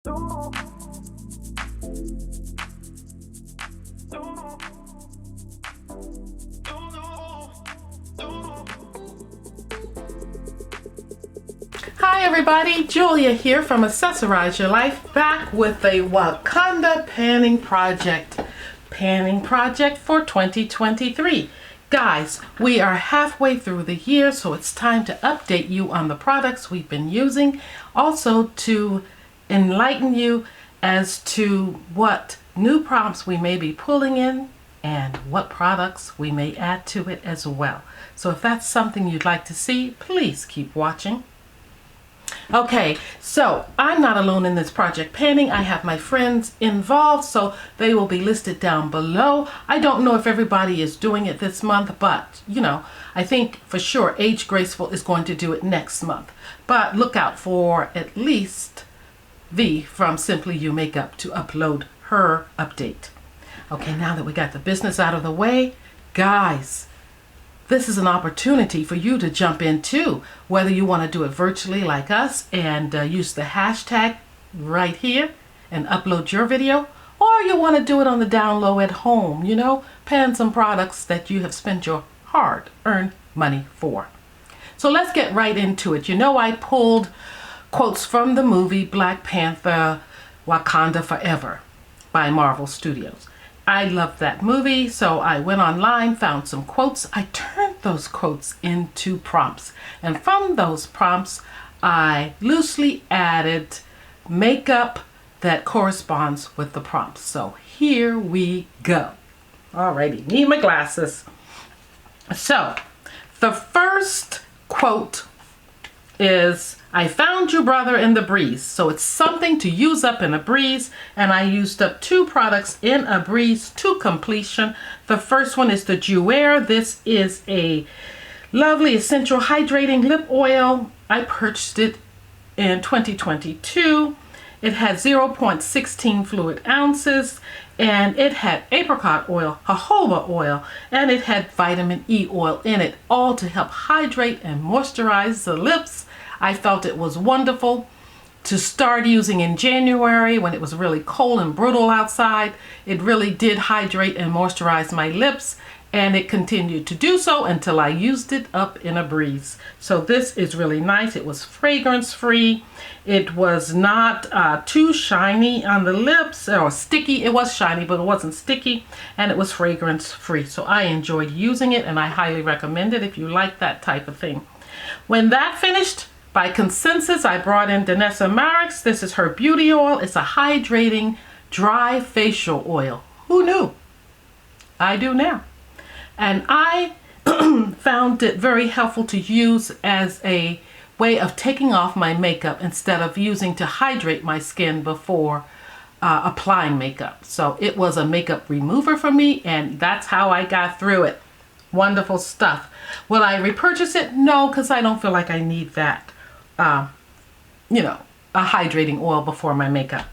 Hi everybody, Julia here from Accessorize Your Life, back with a Wakanda panning project. Panning project for 2023. Guys, we are halfway through the year, so it's time to update you on the products we've been using. Also to enlighten you as to what new prompts we may be pulling in and what products we may add to it as well. So if that's something you'd like to see, please keep watching. Okay, so I'm not alone in this project panning. I have my friends involved, so they will be listed down below. I don't know if everybody is doing it this month, but you know, I think for sure AgedGraceful is going to do it next month. But look out for at least V from Simply You Makeup to upload her update. Okay, now that we got the business out of the way, guys, this is an opportunity for you to jump in too, whether you want to do it virtually like us and use the hashtag right here and upload your video, or you want to do it on the down low at home, you know, pan some products that you have spent your hard-earned money for. So let's get right into it. You know, I pulled quotes from the movie Black Panther Wakanda Forever by Marvel Studios. I loved that movie, so I went online, found some quotes. I turned those quotes into prompts. And from those prompts, I loosely added makeup that corresponds with the prompts. So here we go. Alrighty, need my glasses. So the first quote is, I found you, brother, in the breeze. So it's something to use up in a breeze, and I used up 2 products in a breeze to completion. The first one is the Jouer. This is a lovely essential hydrating lip oil. I purchased it in 2022. It had 0.16 fluid ounces, and it had apricot oil, jojoba oil, and it had vitamin E oil in it, all to help hydrate and moisturize the lips. I felt it was wonderful to start using in January when it was really cold and brutal outside. It really did hydrate and moisturize my lips, and it continued to do so until I used it up in a breeze. So this is really nice. It was fragrance free. It was not too shiny on the lips or sticky. It was shiny, but it wasn't sticky, and it was fragrance free. So I enjoyed using it, and I highly recommend it if you like that type of thing. When that finished, by consensus, I brought in Danessa Marix. This is her beauty oil. It's a hydrating, dry facial oil. Who knew? I do now. And I found it very helpful to use as a way of taking off my makeup instead of using to hydrate my skin before applying makeup. So it was a makeup remover for me, and that's how I got through it. Wonderful stuff. Will I repurchase it? No, because I don't feel like I need that. You know, a hydrating oil before my makeup.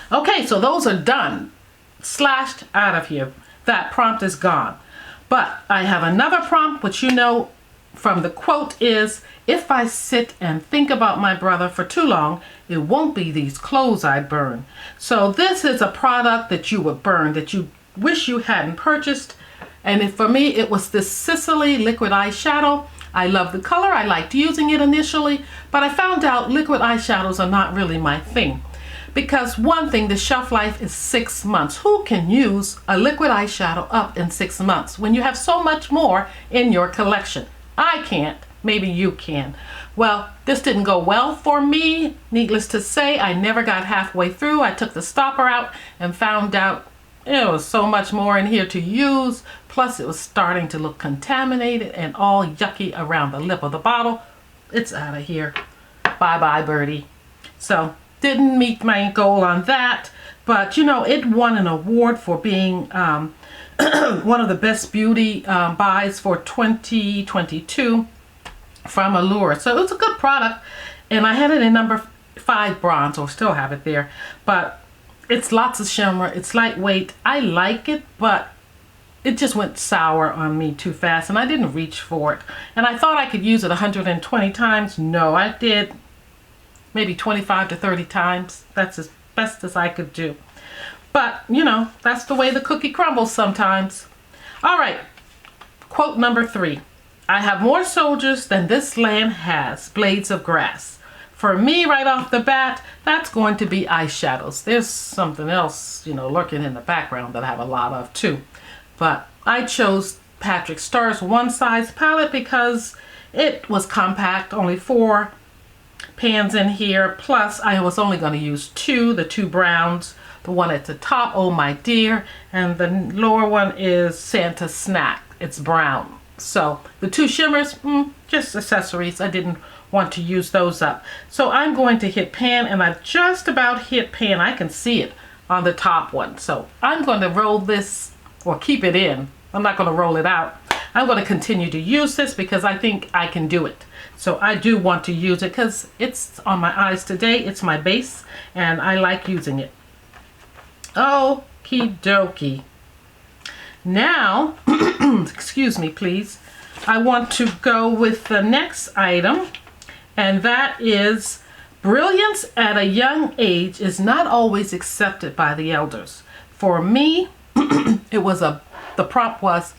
Okay, so those are done. Slashed out of here. That prompt is gone. But I have another prompt, which you know from the quote is, if I sit and think about my brother for too long, it won't be these clothes I burn. So this is a product that you would burn, that you wish you hadn't purchased. And for me, it was this Sicily liquid eyeshadow. I love the color. I liked using it initially, but I found out liquid eyeshadows are not really my thing. Because one thing, the shelf life is 6 months. Who can use a liquid eyeshadow up in 6 months when you have so much more in your collection? I can't. Maybe you can. Well, this didn't go well for me. Needless to say, I never got halfway through. I took the stopper out and found out there was so much more in here to use. Plus, it was starting to look contaminated and all yucky around the lip of the bottle. It's out of here. Bye-bye, birdie. So, didn't meet my goal on that. But, you know, it won an award for being one of the best beauty buys for 2022 from Allure. So, it's a good product. And I had it in number 5 bronze, or still have it there. But it's lots of shimmer. It's lightweight. I like it, but it just went sour on me too fast, and I didn't reach for it. And I thought I could use it 120 times. No, I did maybe 25 to 30 times. That's as best as I could do. But, you know, that's the way the cookie crumbles sometimes. All right, quote number 3. I have more soldiers than this land has blades of grass. For me, right off the bat, that's going to be eyeshadows. There's something else, you know, lurking in the background that I have a lot of too. But I chose Patrick Starr's One Size palette because it was compact, only 4 pans in here. Plus, I was only going to use 2, the 2 browns. The one at the top, Oh My Dear, and the lower one is Santa Snack. It's brown. So the 2 shimmers, just accessories. I didn't want to use those up. So I'm going to hit pan, and I've just about hit pan. I can see it on the top one. So I'm going to roll this, or keep it in. I'm not going to roll it out. I'm going to continue to use this because I think I can do it. So I do want to use it because it's on my eyes today. It's my base, and I like using it. Okie dokie. Now, excuse me please, I want to go with the next item, and that is brilliance at a young age is not always accepted by the elders. For me, the prompt was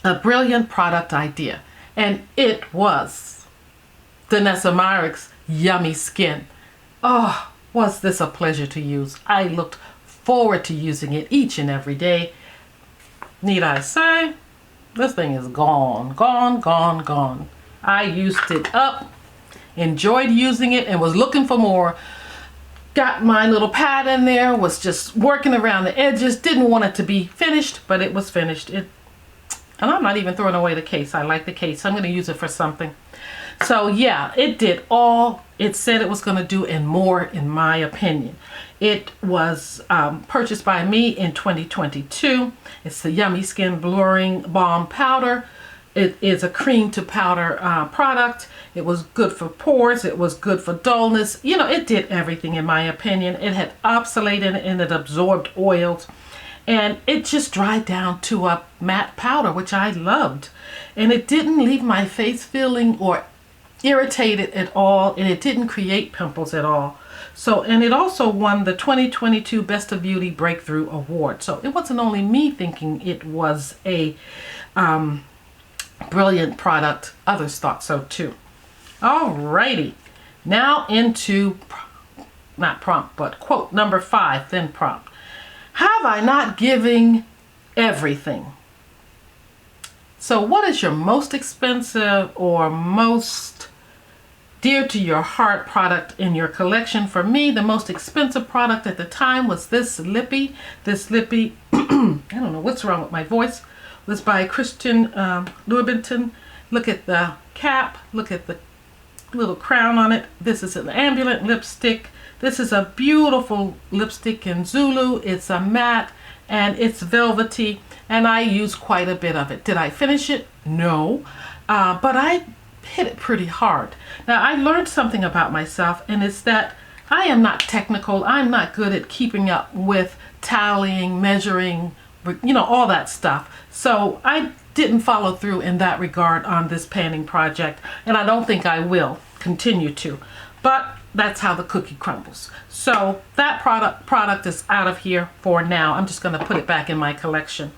a brilliant product idea, and it was Danessa Myrick's Yummy Skin. Oh, was this a pleasure to use. I looked forward to using it each and every day. Need I say, this thing is gone, gone, gone, gone. I used it up, enjoyed using it, and was looking for more. Got my little pad in there, was just working around the edges, didn't want it to be finished, but it was finished. And I'm not even throwing away the case. I like the case. I'm going to use it for something. So yeah, it did all it said it was going to do and more, in my opinion. It was purchased by me in 2022. It's the Yummy Skin Blurring Balm Powder. It is a cream to powder product. It was good for pores. It was good for dullness. You know, it did everything, in my opinion. It had oxalate in it, and it absorbed oils. And it just dried down to a matte powder, which I loved. And it didn't leave my face feeling or irritated at all, and it didn't create pimples at all. So, and it also won the 2022 Best of Beauty Breakthrough Award. So it wasn't only me thinking it was a brilliant product, others thought so too. Alrighty, now into, not prompt, but quote number 5, then prompt. Have I not given everything? So what is your most expensive or most dear to your heart product in your collection? For me, the most expensive product at the time was this lippy. This lippy, I don't know what's wrong with my voice, was by Christian Louboutin. Look at the cap, look at the little crown on it. This is an ambulance lipstick. This is a beautiful lipstick in Zulu. It's a matte and it's velvety, and I used quite a bit of it. Did I finish it? No, but I hit it pretty hard. Now I learned something about myself, and it's that I am not technical. I'm not good at keeping up with tallying, measuring, you know, all that stuff. So I didn't follow through in that regard on this panning project, and I don't think I will continue to. But that's how the cookie crumbles. So that product is out of here for now. I'm just going to put it back in my collection.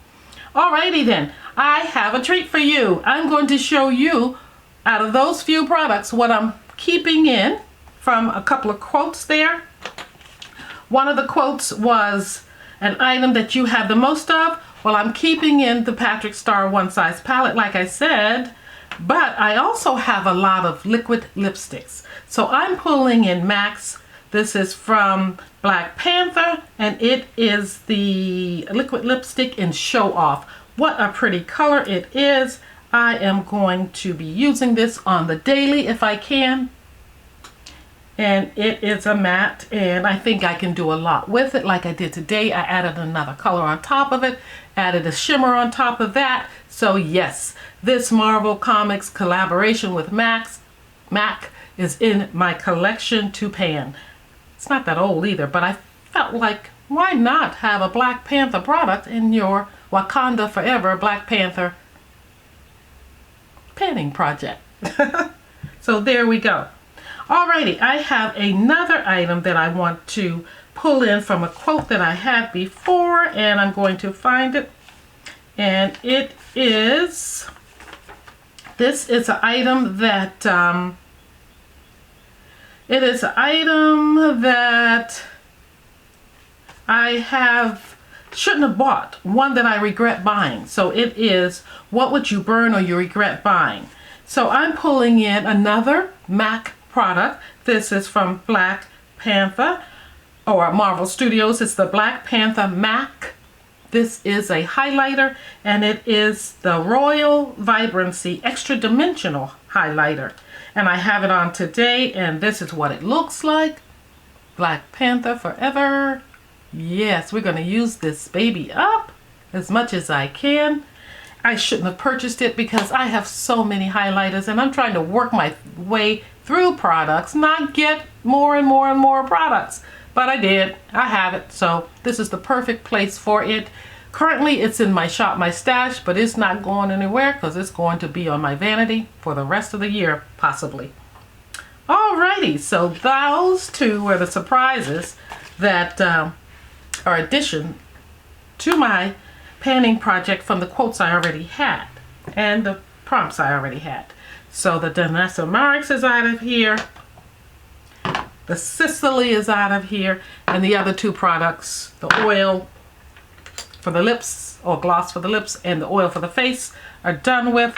Alrighty then, I have a treat for you. I'm going to show you, out of those few products, what I'm keeping in from a couple of quotes there. One of the quotes was an item that you have the most of. Well, I'm keeping in the Patrick Starr One Size palette, like I said, but I also have a lot of liquid lipsticks. So I'm pulling in MAC's. This is from Black Panther, and it is the liquid lipstick in Show Off. What a pretty color it is. I am going to be using this on the daily if I can. And it is a matte, and I think I can do a lot with it like I did today. I added another color on top of it, added a shimmer on top of that. So yes, this Marvel Comics collaboration with MAC is in my collection to pan. It's not that old either, but I felt like, why not have a Black Panther product in your Wakanda Forever Black Panther panning project? So there we go. Alrighty, I have another item that I want to pull in from a quote that I had before, and I'm going to find it. And it is, this is an item that, shouldn't have bought, one that I regret buying. So it is, what would you burn or you regret buying? So I'm pulling in another MAC product. This is from Black Panther or Marvel Studios. It's the Black Panther MAC. This is a highlighter, and it is the Royal Vibrancy Extra Dimensional Highlighter. And I have it on today, and this is what it looks like. Black Panther forever. Yes, we're going to use this baby up as much as I can. I shouldn't have purchased it because I have so many highlighters, and I'm trying to work my way through products, not get more and more and more products. But I did. I have it. So this is the perfect place for it. Currently, it's in my shop, my stash, but it's not going anywhere because it's going to be on my vanity for the rest of the year, possibly. Alrighty, so those two were the surprises that are addition to my panning project from the quotes I already had and the prompts I already had. So the Danessa Marix is out of here. The Sicily is out of here, and the other two products, the oil for the lips or gloss for the lips and the oil for the face, are done with.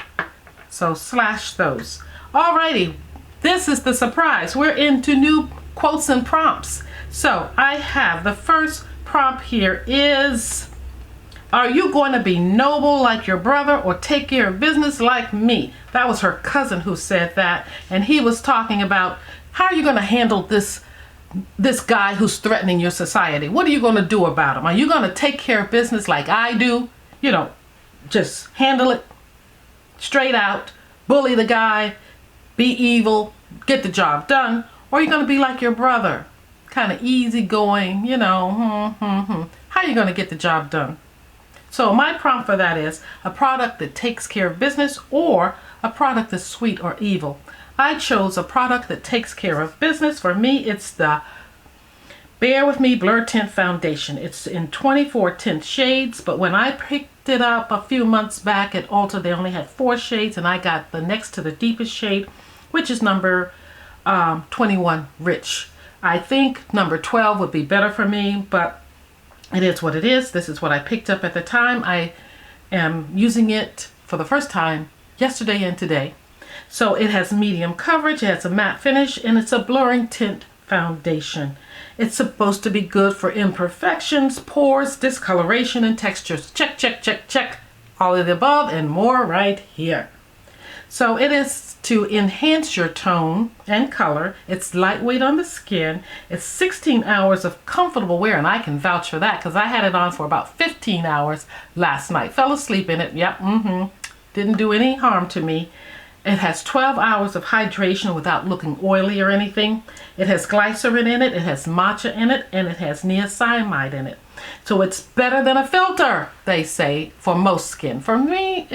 So slash those. Alrighty, this is the surprise. We're into new quotes and prompts. So I have the first prompt here is, are you going to be noble like your brother or take care of business like me? That was her cousin who said that, and he was talking about, how are you going to handle this guy who's threatening your society? What are you going to do about him? Are you going to take care of business like I do? You know, just handle it straight out, bully the guy, be evil, get the job done? Or are you going to be like your brother, kind of easygoing, you know, How are you going to get the job done? So my prompt for that is a product that takes care of business or a product that's sweet or evil. I chose a product that takes care of business. For me, it's the Bear With Me Blur Tint Foundation. It's in 24 tint shades, but when I picked it up a few months back at Ulta, they only had 4 shades, and I got the next to the deepest shade, which is number 21 Rich. I think number 12 would be better for me, but it is what it is. This is what I picked up at the time. I am using it for the first time yesterday and today. So it has medium coverage, it has a matte finish, and it's a blurring tint foundation. It's supposed to be good for imperfections, pores, discoloration, and textures. Check, check, check, check. All of the above and more right here. So it is to enhance your tone and color. It's lightweight on the skin. It's 16 hours of comfortable wear, and I can vouch for that because I had it on for about 15 hours last night. Fell asleep in it. Yep, Didn't do any harm to me. It has 12 hours of hydration without looking oily or anything. It has glycerin in it, it has matcha in it, and it has niacinamide in it. So it's better than a filter, they say, for most skin. For me,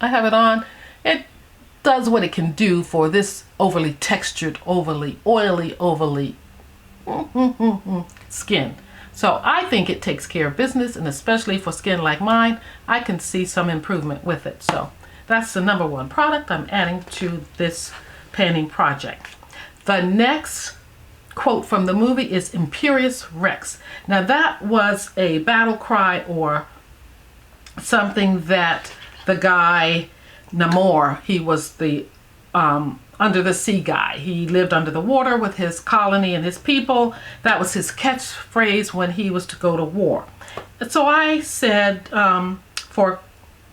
I have it on. It does what it can do for this overly textured, overly oily, overly skin. So I think it takes care of business, and especially for skin like mine, I can see some improvement with it. So that's the number one product I'm adding to this panning project. The next quote from the movie is Imperious Rex. Now that was a battle cry or something that the guy Namor, he was the under the sea guy. He lived under the water with his colony and his people. That was his catchphrase when he was to go to war. So I said for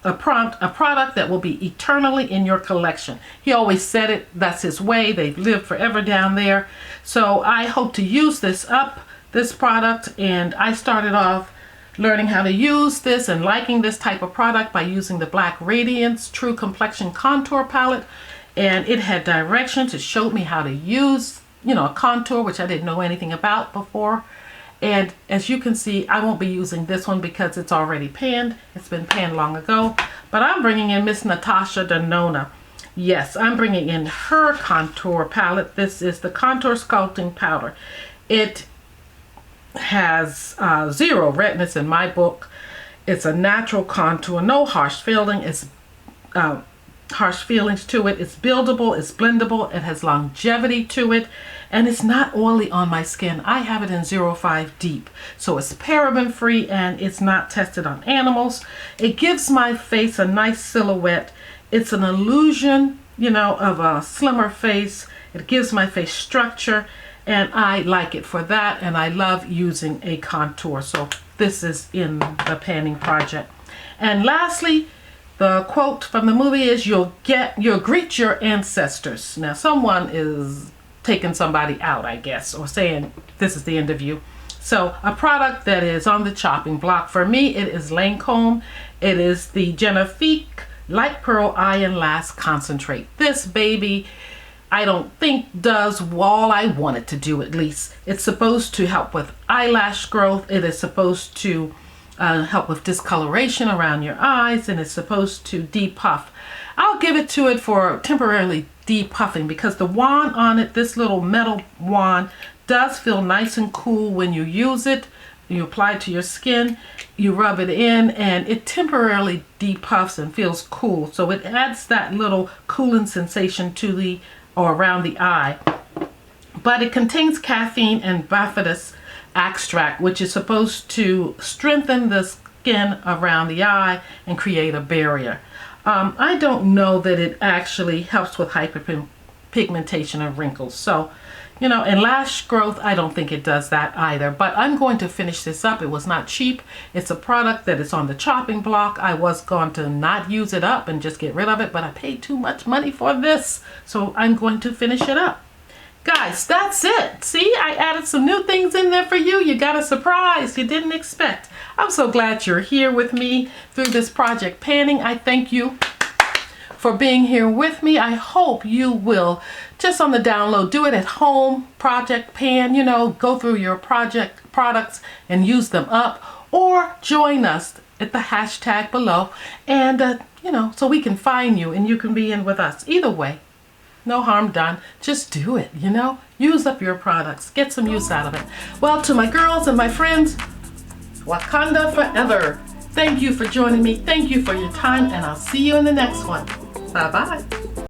a product that will be eternally in your collection. He always said it, that's his way. They've lived forever down there. So I hope to use this product, and I started off learning how to use this and liking this type of product by using the Black Radiance True Complexion Contour Palette. And it had directions. It showed me how to use, a contour, which I didn't know anything about before. And as you can see, I won't be using this one because it's already panned. It's been panned long ago. But I'm bringing in Miss Natasha Denona. Yes, I'm bringing in her contour palette. This is the Contour Sculpting Powder. It has zero redness in my book. It's a natural contour, no harsh feelings to it. It's buildable, it's blendable, it has longevity to it, and it's not oily on my skin. I have it in 05 Deep, so it's paraben free and it's not tested on animals. It gives my face a nice silhouette. It's an illusion, you know, of a slimmer face. It gives my face structure, and I like it for that, and I love using a contour. So this is in the panning project. And lastly, the quote from the movie is, you'll greet your ancestors. Now someone is taking somebody out, I guess, or saying this is the end of you. So a product that is on the chopping block for me, it is Lancome. It is the Genifique Light Pearl Eye and Lash Concentrate. This baby, I don't think does all I want it to do, at least. It's supposed to help with eyelash growth. It is supposed to help with discoloration around your eyes, and it's supposed to depuff. I'll give it to it for temporarily depuffing because the wand on it, this little metal wand, does feel nice and cool when you use it. You apply it to your skin, you rub it in, and it temporarily depuffs and feels cool. So it adds that little cooling sensation to the or around the eye. But it contains caffeine and bifidus extract, which is supposed to strengthen the skin around the eye and create a barrier. I don't know that it actually helps with hyperpigmentation and wrinkles. So, you know, and lash growth, I don't think it does that either. But I'm going to finish this up. It was not cheap. It's a product that is on the chopping block. I was going to not use it up and just get rid of it, but I paid too much money for this, so I'm going to finish it up. Guys, that's it. See, I added some new things in there for you. You got a surprise you didn't expect. I'm so glad you're here with me through this project panning. I thank you for being here with me. I hope you will, just on the download, do it at home, project pan, you know, go through your project products and use them up, or join us at the hashtag below, and you know, so we can find you and you can be in with us. Either way, no harm done. Just do it, you know, use up your products, get some use out of it. Well, to my girls and my friends, Wakanda forever. Thank you for joining me. Thank you for your time, and I'll see you in the next one. Bye-bye.